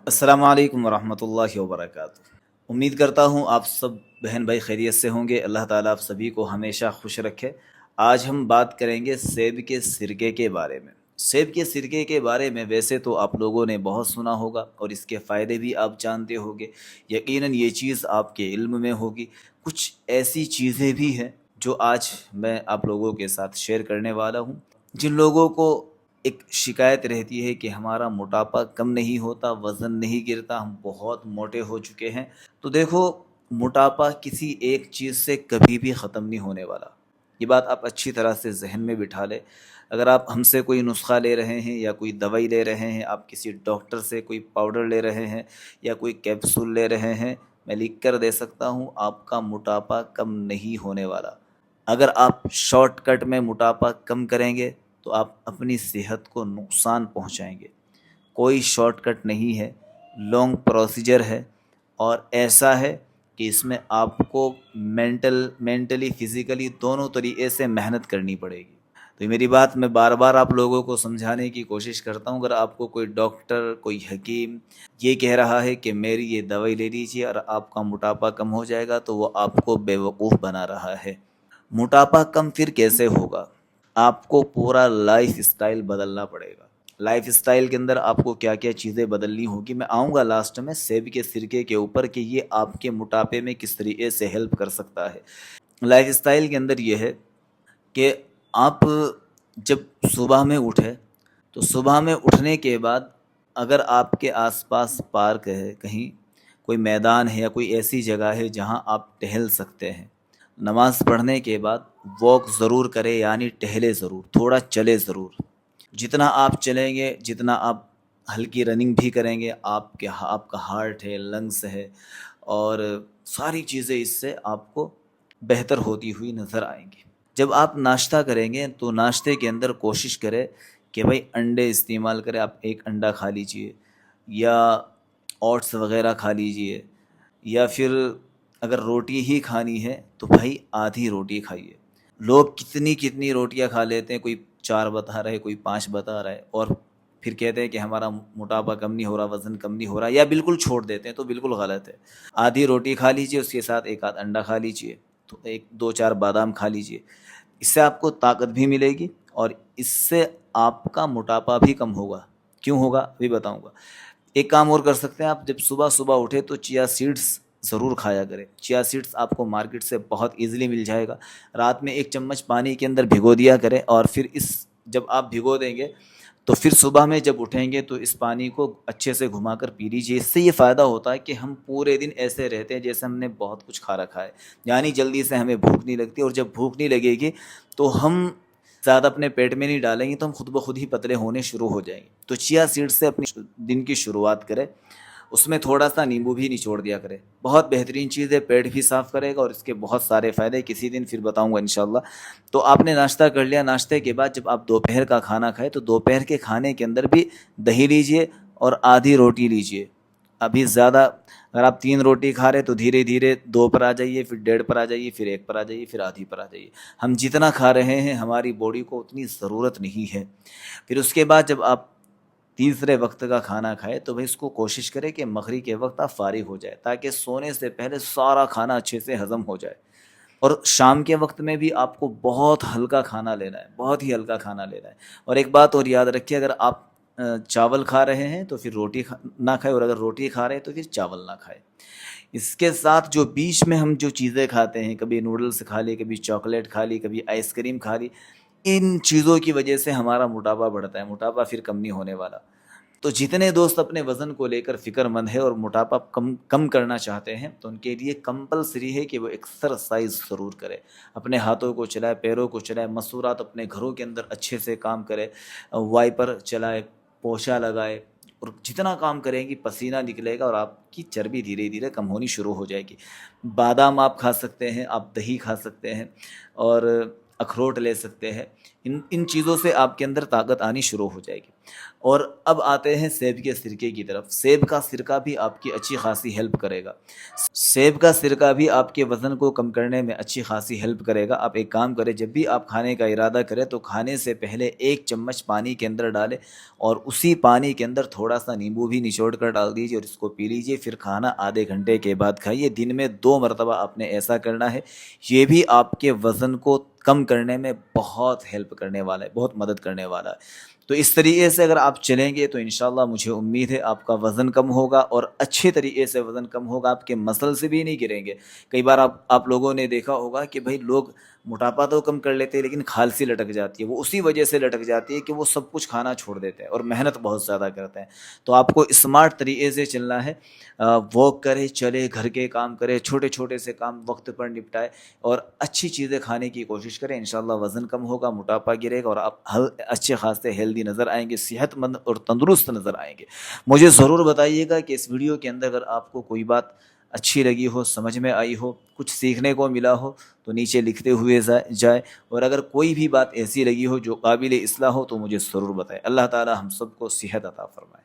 अस्सलाम वालेकुम वरहमतुल्लाहि वबरकातुह। उम्मीद करता हूँ आप सब बहन भाई खैरियत से होंगे। अल्लाह ताला आप सभी को हमेशा खुश रखे। आज हम बात करेंगे सेब के सिरके के बारे में। सेब के सिरके के बारे में वैसे तो आप लोगों ने बहुत सुना होगा और इसके फ़ायदे भी आप जानते होंगे। यकीनन ये चीज़ आपके इल्म में होगी। कुछ ऐसी चीज़ें भी हैं जो आज मैं आप लोगों के साथ शेयर करने वाला हूँ। जिन लोगों को एक शिकायत रहती है कि हमारा मोटापा कम नहीं होता, वज़न नहीं गिरता, हम बहुत मोटे हो चुके हैं, तो देखो, मोटापा किसी एक चीज़ से कभी भी ख़त्म नहीं होने वाला। ये बात आप अच्छी तरह से ज़हन में बिठा लें। अगर आप हमसे कोई नुस्खा ले रहे हैं या कोई दवाई ले रहे हैं, आप किसी डॉक्टर से कोई पाउडर ले रहे हैं या कोई कैप्सूल ले रहे हैं, मैं लिख कर दे सकता हूँ, आपका मोटापा कम नहीं होने वाला। अगर आप शॉर्टकट में मोटापा कम करेंगे तो आप अपनी सेहत को नुकसान पहुंचाएंगे। कोई शॉर्टकट नहीं है, लॉन्ग प्रोसीजर है और ऐसा है कि इसमें आपको मेंटली फिज़िकली दोनों तरीके से मेहनत करनी पड़ेगी। तो ये मेरी बात मैं बार बार आप लोगों को समझाने की कोशिश करता हूँ। अगर आपको कोई डॉक्टर, कोई हकीम ये कह रहा है कि मेरी ये दवाई ले लीजिए और आपका मोटापा कम हो जाएगा, तो वो आपको बेवकूफ़ बना रहा है। मोटापा कम फिर कैसे होगा? आपको पूरा लाइफ स्टाइल बदलना पड़ेगा। लाइफ स्टाइल के अंदर आपको क्या क्या चीज़ें बदलनी होगी, मैं आऊँगा लास्ट में सेब के सिरके के ऊपर कि ये आपके मोटापे में किस तरीके से हेल्प कर सकता है। लाइफ स्टाइल के अंदर ये है कि आप जब सुबह में उठे तो सुबह में उठने के बाद अगर आपके आसपास पार्क है, कहीं कोई मैदान है या कोई ऐसी जगह है जहां आप टहल सकते हैं, नमाज़ पढ़ने के बाद वॉक ज़रूर करें, यानी टहले ज़रूर, थोड़ा चले ज़रूर। जितना आप चलेंगे, जितना आप हल्की रनिंग भी करेंगे, आपका हार्ट है, लंग्स है और सारी चीज़ें इससे आपको बेहतर होती हुई नज़र आएंगी। जब आप नाश्ता करेंगे तो नाश्ते के अंदर कोशिश करें कि भाई अंडे इस्तेमाल करें। आप एक अंडा खा लीजिए या ओट्स वगैरह खा लीजिए, या फिर अगर रोटी ही खानी है तो भाई आधी रोटी खाइए। लोग कितनी कितनी रोटियां खा लेते हैं, कोई 4 बता रहा है, कोई 5 बता रहा है, और फिर कहते हैं कि हमारा मोटापा कम नहीं हो रहा, वज़न कम नहीं हो रहा, या बिल्कुल छोड़ देते हैं, तो बिल्कुल गलत है। आधी रोटी खा लीजिए, उसके साथ एक आध अंडा खा लीजिए, तो एक दो चार बादाम खा लीजिए। इससे आपको ताकत भी मिलेगी और इससे आपका मोटापा भी कम होगा। क्यों होगा अभी बताऊंगा। एक काम और कर सकते हैं आप, जब सुबह सुबह उठे तो चिया सीड्स ज़रूर खाया करें। चिया सीड्स आपको मार्केट से बहुत इजीली मिल जाएगा। रात में 1 चम्मच पानी के अंदर भिगो दिया करें और फिर जब आप भिगो देंगे तो फिर सुबह में जब उठेंगे तो इस पानी को अच्छे से घुमाकर पी लीजिए। इससे ये फ़ायदा होता है कि हम पूरे दिन ऐसे रहते हैं जैसे हमने बहुत कुछ खा रखा है, यानी जल्दी से हमें भूख नहीं लगती, और जब भूख नहीं लगेगी तो हम ज़्यादा अपने पेट में नहीं डालेंगे, तो हम खुद ब खुद ही पतले होने शुरू हो जाएंगे। तो चिया सीड से अपनी दिन की शुरुआत करें, उसमें थोड़ा सा नींबू भी निचोड़ दिया करें। बहुत बेहतरीन चीज़ है, पेट भी साफ़ करेगा और इसके बहुत सारे फ़ायदे किसी दिन फिर बताऊंगा इंशाल्लाह। तो आपने नाश्ता कर लिया, नाश्ते के बाद जब आप दोपहर का खाना खाएं तो दोपहर के खाने के अंदर भी दही लीजिए और आधी रोटी लीजिए। अभी ज़्यादा अगर आप 3 रोटी खा रहे तो धीरे धीरे 2 पर आ जाइए, फिर 1.5 पर आ जाइए, फिर 1 पर आ जाइए, फिर आधी पर आ जाइए। हम जितना खा रहे हैं हमारी बॉडी को उतनी ज़रूरत नहीं है। फिर उसके बाद जब आप तीसरे वक्त का खाना खाए तो भाई इसको कोशिश करें कि मगरिब के वक्त आप फारिग हो जाए, ताकि सोने से पहले सारा खाना अच्छे से हज़म हो जाए। और शाम के वक्त में भी आपको बहुत हल्का खाना लेना है, बहुत ही हल्का खाना लेना है। और एक बात और याद रखिए, अगर आप चावल खा रहे हैं तो फिर रोटी ना खाए, और अगर रोटी खा रहे हैं तो फिर चावल ना खाए। इसके साथ जो बीच में हम जो चीज़ें खाते हैं, कभी नूडल्स खा ली, कभी चॉकलेट खा ली, कभी आइसक्रीम खा ली, इन चीज़ों की वजह से हमारा मोटापा बढ़ता है। मोटापा फिर कम नहीं होने वाला। तो जितने दोस्त अपने वज़न को लेकर फ़िक्रमंद है और मोटापा कम कम करना चाहते हैं, तो उनके लिए कंपलसरी है कि वो एक्सरसाइज ज़रूर करें। अपने हाथों को चलाए, पैरों को चलाए, मसूरात अपने घरों के अंदर अच्छे से काम करें, वाइपर चलाए, पोछा लगाए, और जितना काम करेंगी पसीना निकलेगा और आपकी चर्बी धीरे धीरे कम होनी शुरू हो जाएगी। बादाम आप खा सकते हैं, आप दही खा सकते हैं और अखरोट ले सकते हैं। ان چیزوں سے آپ کے اندر طاقت آنی شروع ہو جائے گی۔ اور اب آتے ہیں سیب کے سرکے کی طرف۔ سیب کا سرکہ بھی آپ کی اچھی خاصی ہیلپ کرے گا۔ سیب کا سرکہ بھی آپ کے وزن کو کم کرنے میں اچھی خاصی ہیلپ کرے گا۔ آپ ایک کام کریں، جب بھی آپ کھانے کا ارادہ کریں تو کھانے سے پہلے 1 چمچ پانی کے اندر ڈالیں، اور اسی پانی کے اندر تھوڑا سا نیمبو بھی نچوڑ کر ڈال دیجیے اور اس کو پی لیجیے۔ پھر کھانا آدھے گھنٹے کے بعد کھائیے۔ دن میں 2 مرتبہ آپ نے ایسا کرنا ہے۔ یہ بھی آپ کے وزن کو کم کرنے میں بہت ہیلپ کرنے والا ہے، بہت مدد کرنے والا ہے۔ تو اس طریقے سے اگر آپ چلیں گے تو انشاءاللہ مجھے امید ہے آپ کا وزن کم ہوگا، اور اچھے طریقے سے وزن کم ہوگا، آپ کے مسل سے بھی نہیں گریں گے۔ کئی بار آپ لوگوں نے دیکھا ہوگا کہ بھائی لوگ موٹاپا تو کم کر لیتے ہیں لیکن کھالسی لٹک جاتی ہے۔ وہ اسی وجہ سے لٹک جاتی ہے کہ وہ سب کچھ کھانا چھوڑ دیتے ہیں اور محنت بہت زیادہ کرتے ہیں۔ تو آپ کو اسمارٹ طریقے سے چلنا ہے، واک کرے، چلے، گھر کے کام کرے، چھوٹے چھوٹے سے کام وقت پر نپٹائے اور اچھی چیزیں کھانے کی کوشش کریں۔ انشاءاللہ وزن کم ہوگا، موٹاپا گرے گا اور آپ اچھے خاصے ہیلدی نظر آئیں گے، صحت مند اور تندرست نظر آئیں گے۔ مجھے ضرور بتائیے گا کہ اس ویڈیو کے اندر اگر آپ کو کوئی بات اچھی لگی ہو، سمجھ میں آئی ہو، کچھ سیکھنے کو ملا ہو تو نیچے لکھتے ہوئے جائے، اور اگر کوئی بھی بات ایسی لگی ہو جو قابل اصلاح ہو تو مجھے ضرور بتائیں۔ اللہ تعالی ہم سب کو صحت عطا فرمائے۔